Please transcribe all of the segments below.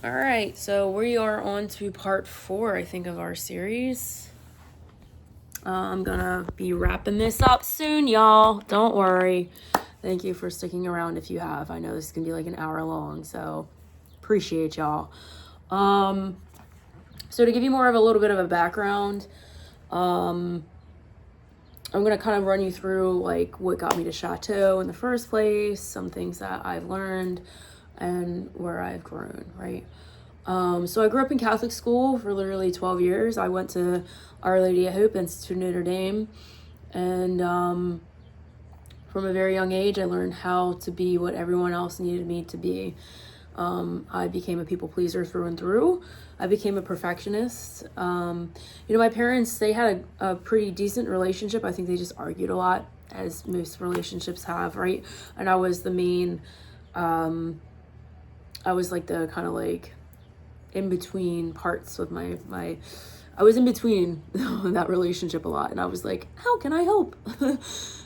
All right, so we are on to part 4, I think, of our series. I'm gonna be wrapping this up soon, y'all. Don't worry. Thank you for sticking around if you have. I know this is gonna be like an hour long, so appreciate y'all. So to give you more of a little bit of a background, I'm gonna kind of run you through like what got me to Chateau in the first place, some things that I've learned, and where I've grown, right? So I grew up in Catholic school for literally 12 years. I went to Our Lady of Hope Institute Notre Dame. And from a very young age, I learned how to be what everyone else needed me to be. I became a people pleaser through and through. I became a perfectionist. My parents, they had a pretty decent relationship. I think they just argued a lot, as most relationships have, right? And I was the main, I was like the kind of like in between parts with my I was in between that relationship a lot, and I was like, how can I help?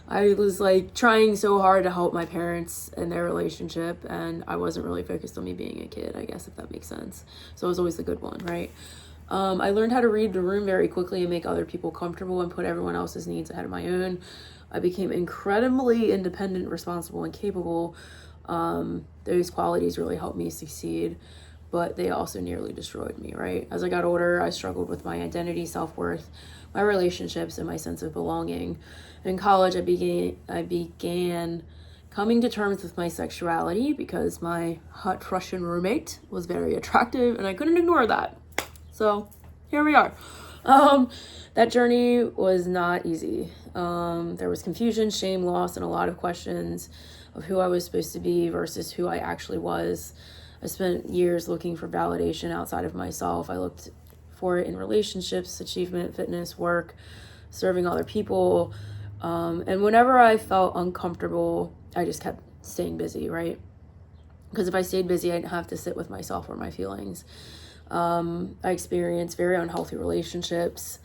I was like trying so hard to help my parents and their relationship, and I wasn't really focused on me being a kid, I guess, if that makes sense. So I was always the good one, right? I learned how to read the room very quickly and make other people comfortable and put everyone else's needs ahead of my own. I became incredibly independent, responsible, and capable. Those qualities really helped me succeed, but they also nearly destroyed me, right? As I got older, I struggled with my identity, self-worth, my relationships, and my sense of belonging. In college, I began coming to terms with my sexuality because my hot Russian roommate was very attractive, and I couldn't ignore that. So here we are. That journey was not easy. There was confusion, shame, loss, and a lot of questions of who I was supposed to be versus who I actually was. I spent years looking for validation outside of myself. I looked for it in relationships, achievement, fitness, work, serving other people. And whenever I felt uncomfortable, I just kept staying busy, right? Because if I stayed busy, I didn't have to sit with myself or my feelings. I experienced very unhealthy relationships.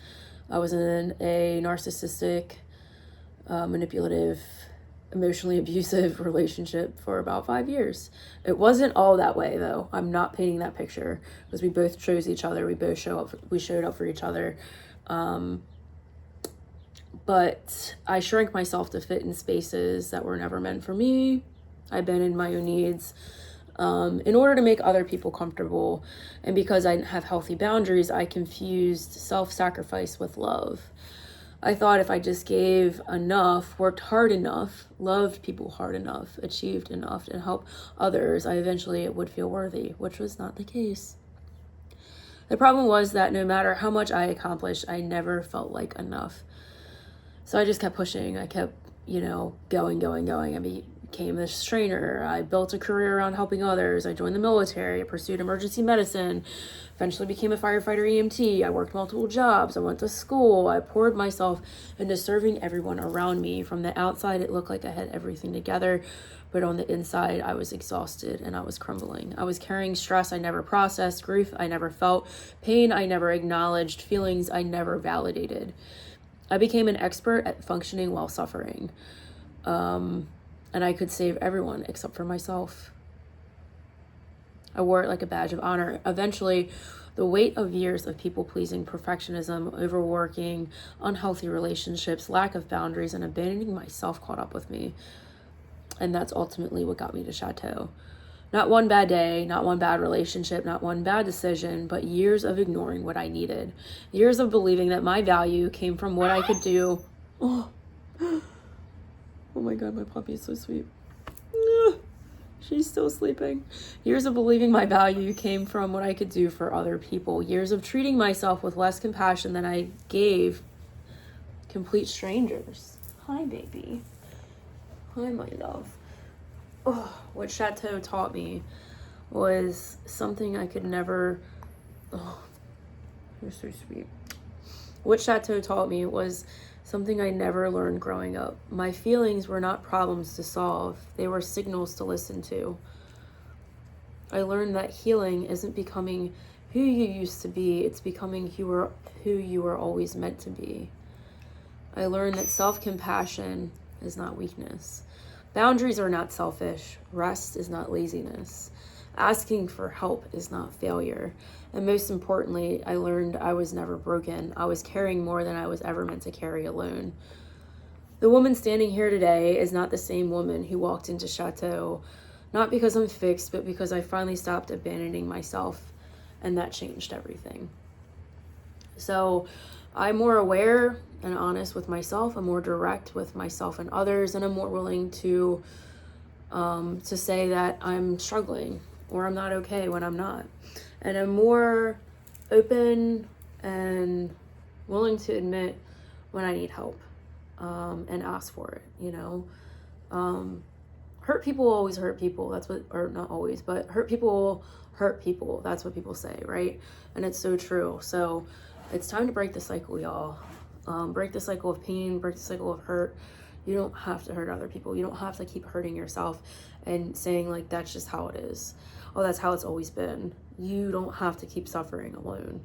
I was in a narcissistic, manipulative, emotionally abusive relationship for about 5 years. It wasn't all that way, though. I'm not painting that picture, because we both chose each other. We both showed up for each other. But I shrank myself to fit in spaces that were never meant for me. I abandoned my own needs in order to make other people comfortable. And because I didn't have healthy boundaries, I confused self-sacrifice with love. I thought if I just gave enough, worked hard enough, loved people hard enough, achieved enough, and helped others, I eventually would feel worthy, which was not the case. The problem was that no matter how much I accomplished, I never felt like enough. So I just kept pushing. I kept, going. I became this trainer. I built a career around helping others. I joined the military. I pursued emergency medicine. Eventually became a firefighter EMT. I worked multiple jobs. I went to school. I poured myself into serving everyone around me. From the outside, it looked like I had everything together, but on the inside, I was exhausted and I was crumbling. I was carrying stress I never processed, grief I never felt, pain I never acknowledged, feelings I never validated. I became an expert at functioning while suffering. And I could save everyone except for myself. I wore it like a badge of honor. Eventually, the weight of years of people-pleasing, perfectionism, overworking, unhealthy relationships, lack of boundaries, and abandoning myself caught up with me. And that's ultimately what got me to Chateau. Not one bad day, not one bad relationship, not one bad decision, but years of ignoring what I needed. Years of believing that my value came from what I could do. Oh my God, my puppy is so sweet. She's still sleeping. Years of believing my value came from what I could do for other people. Years of treating myself with less compassion than I gave complete strangers. Hi, baby. Hi, my love. What Chateau taught me was something I could never... you're so sweet. What Chateau taught me was something I never learned growing up. My feelings were not problems to solve. They were signals to listen to. I learned that healing isn't becoming who you used to be. It's becoming who you were always meant to be. I learned that self-compassion is not weakness. Boundaries are not selfish. Rest is not laziness. Asking for help is not failure. And most importantly, I learned I was never broken. I was carrying more than I was ever meant to carry alone. The woman standing here today is not the same woman who walked into Chateau, not because I'm fixed, but because I finally stopped abandoning myself, and that changed everything. So I'm more aware and honest with myself. I'm more direct with myself and others, and I'm more willing to say that I'm struggling or I'm not okay when I'm not. And I'm more open and willing to admit when I need help, and ask for it, you know. Hurt people always hurt people. That's what, or not always, but hurt people hurt people. That's what people say, right? And it's so true. So it's time to break the cycle, y'all. Break the cycle of pain, break the cycle of hurt. You don't have to hurt other people. You don't have to keep hurting yourself and saying like, that's just how it is. Oh, that's how it's always been. You don't have to keep suffering alone.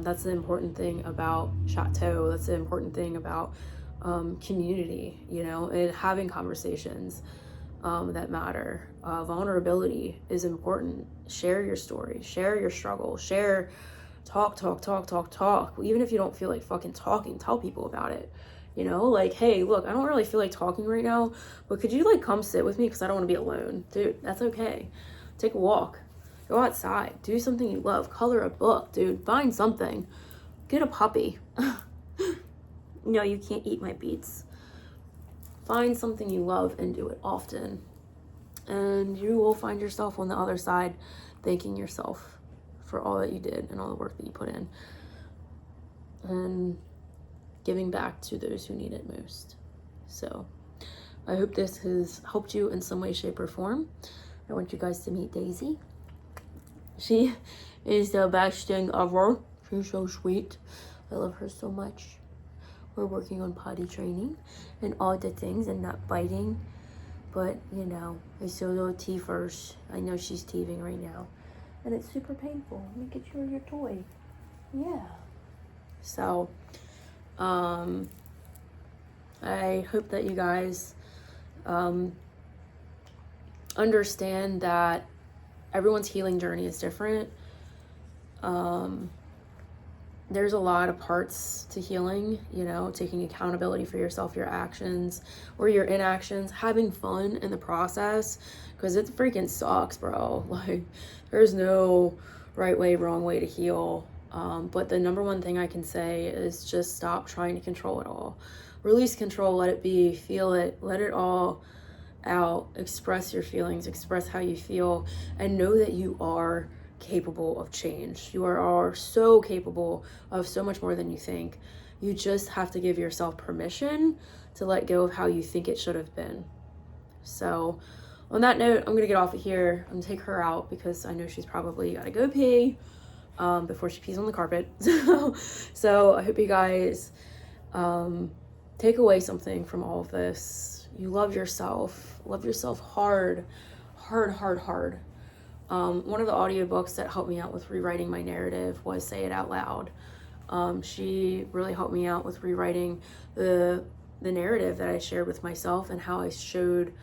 That's the important thing about Chateau. That's the important thing about community, you know, and having conversations that matter. Vulnerability is important. Share your story, share your struggle, talk. Even if you don't feel like fucking talking, tell people about it. You know, like, hey, look, I don't really feel like talking right now, but could you like come sit with me because I don't want to be alone? Dude, that's okay. Take a walk. Go outside. Do something you love. Color a book, dude. Find something. Get a puppy. No, you can't eat my beets. Find something you love and do it often. And you will find yourself on the other side thanking yourself for all that you did and all the work that you put in. And giving back to those who need it most. So I hope this has helped you in some way, shape, or form. I want you guys to meet Daisy. She is the best thing ever. She's so sweet. I love her so much. We're working on potty training and all the things and not biting. But, you know, I still do tea first. I know she's teething right now. And it's super painful. Let me get you your toy. Yeah. So, I hope that you guys understand that everyone's healing journey is different. There's a lot of parts to healing, you know, taking accountability for yourself, your actions or your inactions, having fun in the process, because it freaking sucks, bro. Like, there's no right way, wrong way to heal. But the number one thing I can say is just stop trying to control it all. Release control, let it be, feel it, let it all out, express your feelings, express how you feel, and know that you are capable of change. You are so capable of so much more than you think. You just have to give yourself permission to let go of how you think it should have been. So on that note, I'm gonna get off of here. I'm gonna take her out because I know she's probably gotta go pee before she pees on the carpet. So I hope you guys take away something from all of this. You love yourself hard. One of the audiobooks that helped me out with rewriting my narrative was Say It Out Loud. She really helped me out with rewriting the narrative that I shared with myself and how I showed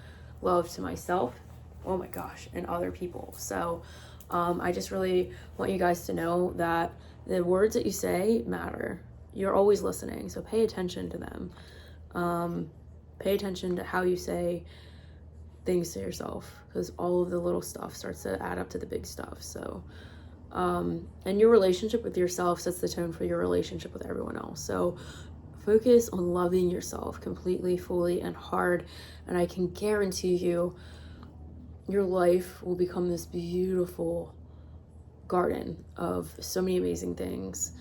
love to myself, oh my gosh, and other people. So I just really want you guys to know that the words that you say matter. You're always listening, so pay attention to them. Pay attention to how you say things to yourself, because all of the little stuff starts to add up to the big stuff. So and your relationship with yourself sets the tone for your relationship with everyone else. So focus on loving yourself completely, fully, and hard, and I can guarantee you your life will become this beautiful garden of so many amazing things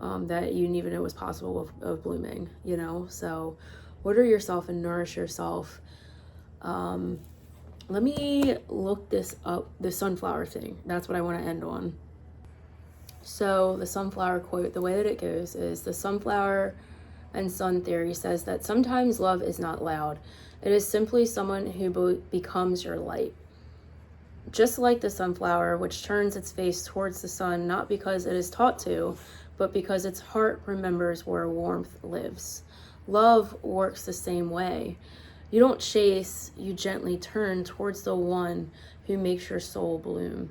that you didn't even know was possible of blooming, you know. So water yourself and nourish yourself. Let me look this up, the sunflower thing. That's what I want to end on. So the sunflower quote, the way that it goes is, the sunflower and sun theory says that sometimes love is not loud. It is simply someone who becomes your light. Just like the sunflower, which turns its face towards the sun, not because it is taught to, but because its heart remembers where warmth lives. Love works the same way. You don't chase, you gently turn towards the one who makes your soul bloom.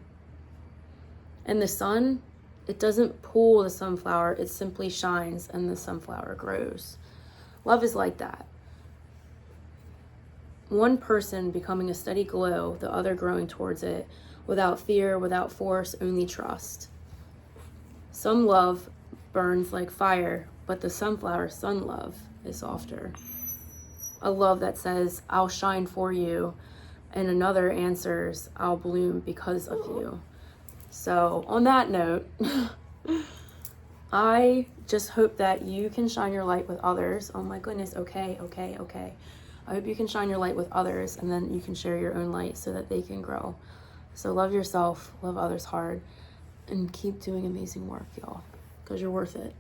And the sun, it doesn't pull the sunflower, it simply shines and the sunflower grows. Love is like that. One person becoming a steady glow, the other growing towards it, without fear, without force, only trust. Some love burns like fire, but the sunflower sun love is softer. A love that says, I'll shine for you, and another answers, I'll bloom because of you. So on that note, I just hope that you can shine your light with others. Oh my goodness, okay. I hope you can shine your light with others, and then you can share your own light so that they can grow. So love yourself, love others hard, and keep doing amazing work, y'all, because you're worth it.